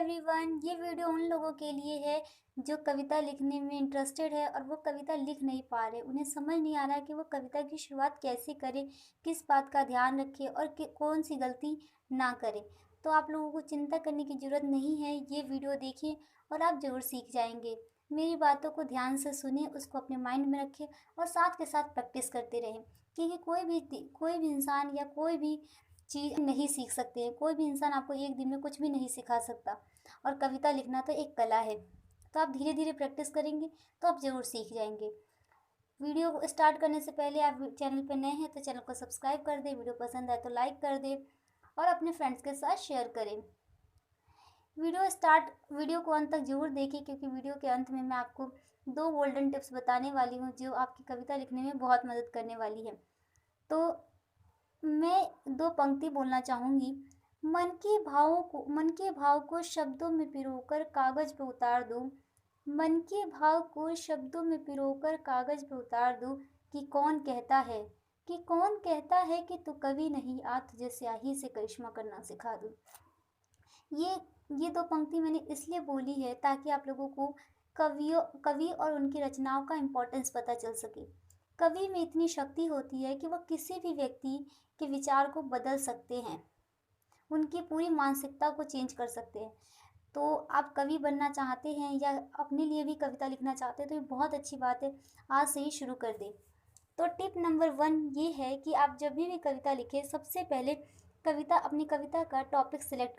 Everyone, ये video उन लोगों के लिए है जो कविता लिखने में इंटरेस्टेड है और वो कविता लिख नहीं पा रहे। उन्हें समझ नहीं आ रहा है कि वो कविता की शुरुआत कैसे करें, किस बात का ध्यान रखें और कौन सी गलती ना करें। तो आप लोगों को चिंता करने की ज़रूरत नहीं है, ये वीडियो देखिए और आप ज़रूर सीख जाएंगे। मेरी बातों को ध्यान से सुनिए, उसको अपने माइंड में रखें और साथ के साथ प्रैक्टिस करते रहें, क्योंकि कोई भी इंसान या कोई भी चीज़ नहीं सीख सकते हैं। कोई भी इंसान आपको एक दिन में कुछ भी नहीं सिखा सकता और कविता लिखना तो एक कला है। तो आप धीरे धीरे प्रैक्टिस करेंगे तो आप ज़रूर सीख जाएंगे। वीडियो को स्टार्ट करने से पहले आप चैनल पर नए हैं तो चैनल को सब्सक्राइब कर दें, वीडियो पसंद आए तो लाइक कर दें और अपने फ्रेंड्स के साथ शेयर करें। वीडियो को अंत तक जरूर देखें, क्योंकि वीडियो के अंत में मैं आपको 2 गोल्डन टिप्स बताने वाली हूँ जो आपकी कविता लिखने में बहुत मदद करने वाली है। तो मैं 2 पंक्ति बोलना चाहूँगी। मन के भाव को शब्दों में पिरोकर कागज़ पे उतार दूँ। मन के भाव को शब्दों में पिरोकर कागज़ पे उतार दूँ कि कौन कहता है कि तू कवि नहीं, आ तुझे स्याही से करिश्मा करना सिखा दूँ। ये ये 2 पंक्ति मैंने इसलिए बोली है ताकि आप लोगों को कवि और उनकी रचनाओं का इम्पोर्टेंस पता चल सके। कवि में इतनी शक्ति होती है कि वह किसी भी व्यक्ति के विचार को बदल सकते हैं, उनकी पूरी मानसिकता को चेंज कर सकते हैं। तो आप कवि बनना चाहते हैं या अपने लिए भी कविता लिखना चाहते हैं तो ये बहुत अच्छी बात है, आज से ही शुरू कर दें। तो टिप नंबर 1 ये है कि आप जब भी कविता लिखें, सबसे पहले अपनी कविता का टॉपिक सिलेक्ट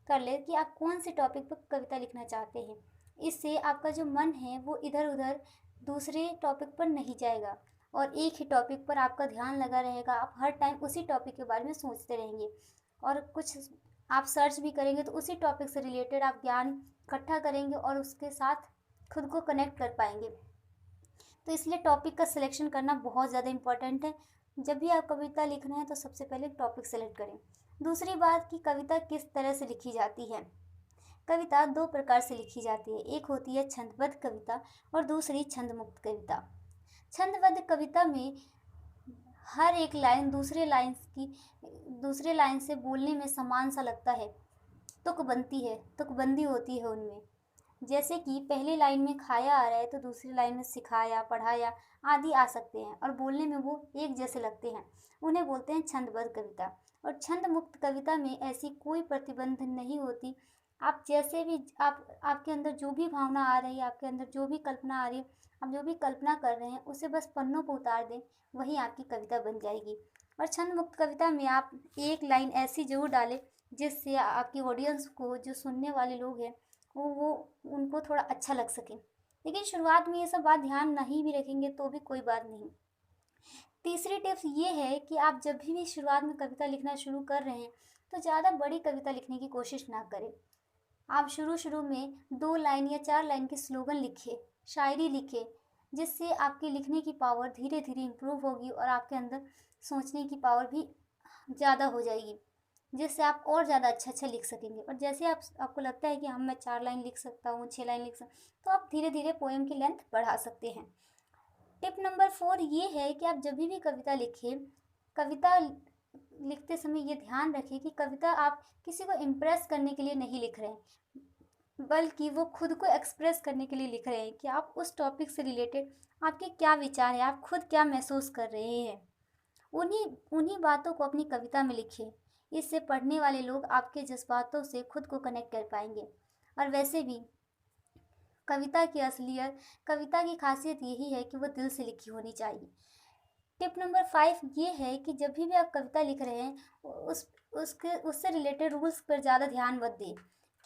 कर ले कि आप कौन से टॉपिक पर कविता लिखना चाहते हैं। इससे आपका जो मन है वो इधर उधर दूसरे टॉपिक पर नहीं जाएगा और एक ही टॉपिक पर आपका ध्यान लगा रहेगा। आप हर टाइम उसी टॉपिक के बारे में सोचते रहेंगे और कुछ आप सर्च भी करेंगे तो उसी टॉपिक से रिलेटेड आप ज्ञान इकट्ठा करेंगे और उसके साथ खुद को कनेक्ट कर पाएंगे। तो इसलिए टॉपिक का सिलेक्शन करना बहुत ज़्यादा इम्पॉर्टेंट है। जब भी आप कविता लिख रहे हैं तो सबसे पहले टॉपिक सेलेक्ट करें। दूसरी बात कि कविता किस तरह से लिखी जाती है। कविता 2 प्रकार से लिखी जाती है, एक होती है छंदबद्ध कविता और दूसरी छंदमुक्त कविता। छंदबद्ध कविता में हर एक लाइन दूसरे लाइन से बोलने में समान सा लगता है, तुकबंदी होती है उनमें। जैसे कि पहले लाइन में खाया आ रहा है तो दूसरी लाइन में सिखाया, पढ़ाया आदि आ सकते हैं और बोलने में वो एक जैसे लगते हैं, उन्हें बोलते हैं छंदबद्ध कविता। और छंद मुक्त कविता में ऐसी कोई प्रतिबंध नहीं होती। आप जैसे भी आपके अंदर जो भी भावना आ रही है, आपके अंदर जो भी कल्पना आ रही है, आप जो भी कल्पना कर रहे हैं उसे बस पन्नों पर उतार दें, वही आपकी कविता बन जाएगी। और छंद मुक्त कविता में आप एक लाइन ऐसी जरूर डालें जिससे आपकी ऑडियंस को, जो सुनने वाले लोग हैं, वो उनको थोड़ा अच्छा लग सके। लेकिन शुरुआत में ये सब बात ध्यान नहीं भी रखेंगे तो भी कोई बात नहीं। तीसरी टिप्स ये है कि आप जब भी शुरुआत में कविता लिखना शुरू कर रहे हैं तो ज़्यादा बड़ी कविता लिखने की कोशिश ना करें। आप शुरू में 2 लाइन या 4 लाइन के स्लोगन लिखें, शायरी लिखें, जिससे आपकी लिखने की पावर धीरे धीरे इम्प्रूव होगी और आपके अंदर सोचने की पावर भी ज़्यादा हो जाएगी, जिससे आप और ज़्यादा अच्छा लिख सकेंगे। और जैसे आपको लगता है कि हम मैं 4 लाइन लिख सकता हूँ, 6 लाइन लिख सकता हूँ, तो आप धीरे धीरे पोएम की लेंथ बढ़ा सकते हैं। टिप नंबर 4 ये है कि आप जब भी कविता लिखें, कविता लिखते समय ये ध्यान रखें कि कविता आप किसी को इम्प्रेस करने के लिए नहीं लिख रहे हैं, बल्कि वो खुद को एक्सप्रेस करने के लिए लिख रहे हैं कि आप उस टॉपिक से रिलेटेड आपके क्या विचार हैं, आप खुद क्या महसूस कर रहे हैं। उन्हीं बातों को अपनी कविता में लिखें। इससे पढ़ने वाले लोग आपके जज्बातों से खुद को कनेक्ट कर पाएंगे। और वैसे भी कविता की खासियत यही है कि वो दिल से लिखी होनी चाहिए। टिप नंबर 5 ये है कि जब भी आप कविता लिख रहे हैं उससे रिलेटेड रूल्स पर ज़्यादा ध्यान मत दें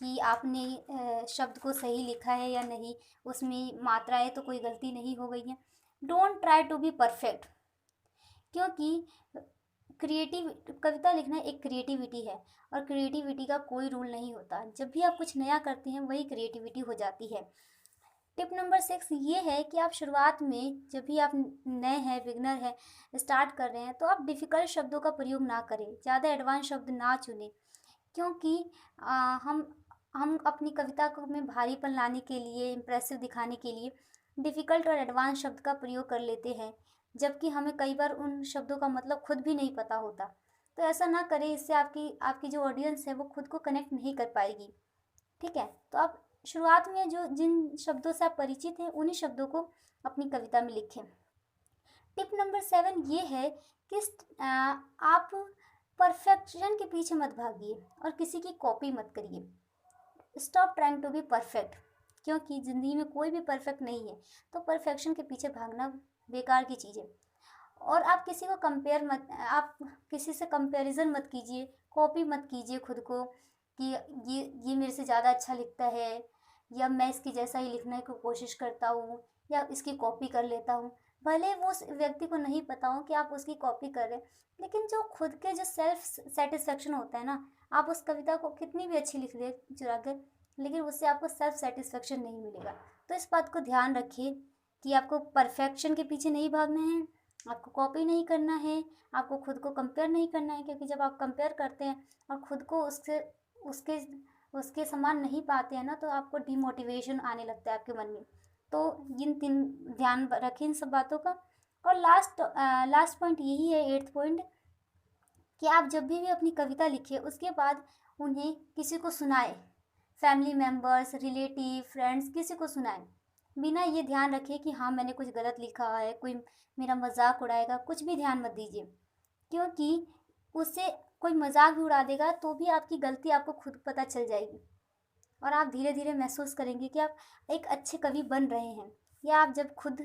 कि आपने शब्द को सही लिखा है या नहीं, उसमें मात्राएं तो कोई गलती नहीं हो गई है। Don't try to be perfect, क्योंकि कविता लिखना एक क्रिएटिविटी है और क्रिएटिविटी का कोई रूल नहीं होता। जब भी आप कुछ नया करते हैं वही क्रिएटिविटी हो जाती है। टिप नंबर 6 ये है कि आप शुरुआत में जब भी आप नए हैं, बिगनर हैं, स्टार्ट कर रहे हैं, तो आप डिफ़िकल्ट शब्दों का प्रयोग ना करें, ज़्यादा एडवांस शब्द ना चुनें, क्योंकि हम अपनी कविता को में भारीपन लाने के लिए, इम्प्रेसिव दिखाने के लिए डिफ़िकल्ट और एडवांस शब्द का प्रयोग कर लेते हैं, जबकि हमें कई बार उन शब्दों का मतलब खुद भी नहीं पता होता। तो ऐसा ना करें, इससे आपकी जो ऑडियंस है वो खुद को कनेक्ट नहीं कर पाएगी। ठीक है। तो आप शुरुआत में जो जिन शब्दों से आप परिचित हैं उन्हीं शब्दों को अपनी कविता में लिखें। टिप नंबर 7 ये है कि आप परफेक्शन के पीछे मत भागिए और किसी की कॉपी मत करिए। Stop trying to be perfect, क्योंकि ज़िंदगी में कोई भी परफेक्ट नहीं है, तो परफेक्शन के पीछे भागना बेकार की चीज़ है। और आप किसी को कंपेयर मत आप किसी से कंपैरिजन मत कीजिए, कॉपी मत कीजिए खुद को कि ये मेरे से ज़्यादा अच्छा लिखता है, या मैं इसकी जैसा ही लिखने की कोशिश करता हूँ, या इसकी कॉपी कर लेता हूँ। भले वो उस व्यक्ति को नहीं पता हो कि आप उसकी कॉपी कर रहे हैं, लेकिन जो खुद के जो सेल्फ सेटिस्फेक्शन होता है ना, आप उस कविता को कितनी भी अच्छी लिख दे चुरा कर, लेकिन उससे आपको सेल्फ सेटिस्फेक्शन नहीं मिलेगा। तो इस बात को ध्यान रखिए कि आपको परफेक्शन के पीछे नहीं भागना है, आपको कॉपी नहीं करना है, आपको खुद को कंपेयर नहीं करना है, क्योंकि जब आप कंपेयर करते हैं और खुद को उससे उसके उसके समान नहीं पाते हैं ना, तो आपको डिमोटिवेशन आने लगता है आपके मन में। तो इन 3 ध्यान रखें इन सब बातों का। और लास्ट पॉइंट यही है, 8th पॉइंट, कि आप जब भी अपनी कविता लिखें उसके बाद उन्हें किसी को सुनाएं, फैमिली मेम्बर्स, रिलेटिव, फ्रेंड्स, किसी को सुनाएं। बिना ये ध्यान रखे कि हाँ मैंने कुछ गलत लिखा है, कोई मेरा मजाक उड़ाएगा, कुछ भी ध्यान मत दीजिए, क्योंकि उससे कोई मजाक भी उड़ा देगा तो भी आपकी गलती आपको खुद पता चल जाएगी और आप धीरे धीरे महसूस करेंगे कि आप एक अच्छे कवि बन रहे हैं। या आप जब खुद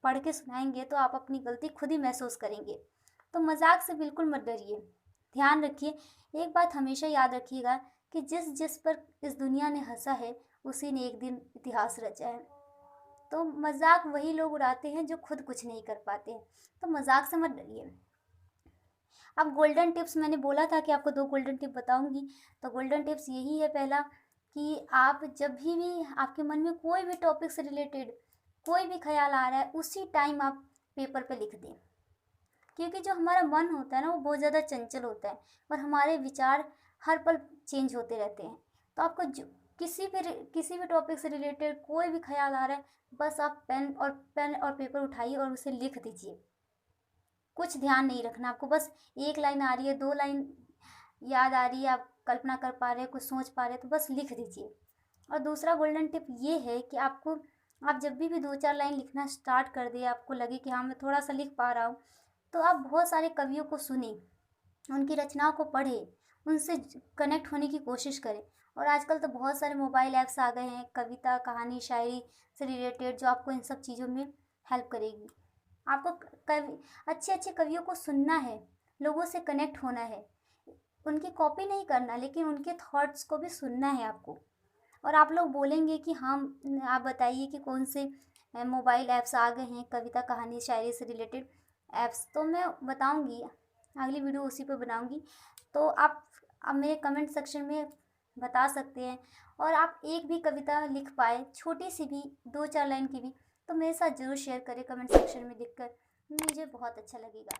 पढ़ के सुनाएंगे तो आप अपनी गलती खुद ही महसूस करेंगे। तो मजाक से बिल्कुल मत डरिए। ध्यान रखिए, एक बात हमेशा याद रखिएगा कि जिस जिस पर इस दुनिया ने हंसा है उसी ने एक दिन इतिहास रचा है। तो मजाक वही लोग उड़ाते हैं जो खुद कुछ नहीं कर पाते हैं। तो मजाक से मत डरिए। अब गोल्डन टिप्स, मैंने बोला था कि आपको 2 गोल्डन टिप बताऊंगी। तो गोल्डन टिप्स यही है, पहला कि आप जब भी आपके मन में कोई भी टॉपिक से रिलेटेड कोई भी ख्याल आ रहा है उसी टाइम आप पेपर पे लिख दें, क्योंकि जो हमारा मन होता है ना वो बहुत ज़्यादा चंचल होता है और हमारे विचार हर पल चेंज होते रहते हैं। तो आपको जो किसी भी टॉपिक से रिलेटेड कोई भी ख्याल आ रहा है, बस आप पेन और पेपर उठाइए और उसे लिख दीजिए। कुछ ध्यान नहीं रखना आपको, बस 1 लाइन आ रही है, 2 लाइन याद आ रही है, आप कल्पना कर पा रहे हैं, कुछ सोच पा रहे हैं, तो बस लिख दीजिए। और दूसरा गोल्डन टिप ये है कि आप जब भी 2-4 लाइन लिखना स्टार्ट कर दिए, आपको लगे कि हाँ मैं थोड़ा सा लिख पा रहा हूँ, तो आप बहुत सारे कवियों को सुने, उनकी रचनाओं को पढ़े, उनसे कनेक्ट होने की कोशिश करें। और आजकल तो बहुत सारे मोबाइल ऐप्स आ गए हैं कविता, कहानी, शायरी से रिलेटेड, जो आपको इन सब चीज़ों में हेल्प करेगी। आपको अच्छे अच्छे कवियों को सुनना है, लोगों से कनेक्ट होना है, उनकी कॉपी नहीं करना, लेकिन उनके थॉट्स को भी सुनना है आपको। और आप लोग बोलेंगे कि हाँ आप बताइए कि कौन से मोबाइल ऐप्स आ गए हैं कविता, कहानी, शायरी से रिलेटेड ऐप्स, तो मैं बताऊंगी, अगली वीडियो उसी पर बनाऊंगी। तो आप मेरे कमेंट सेक्शन में बता सकते हैं। और आप एक भी कविता लिख पाए, छोटी सी भी, 2-4 लाइन की भी, तो मेरे साथ ज़रूर शेयर करें कमेंट सेक्शन में लिखकर, मुझे बहुत अच्छा लगेगा।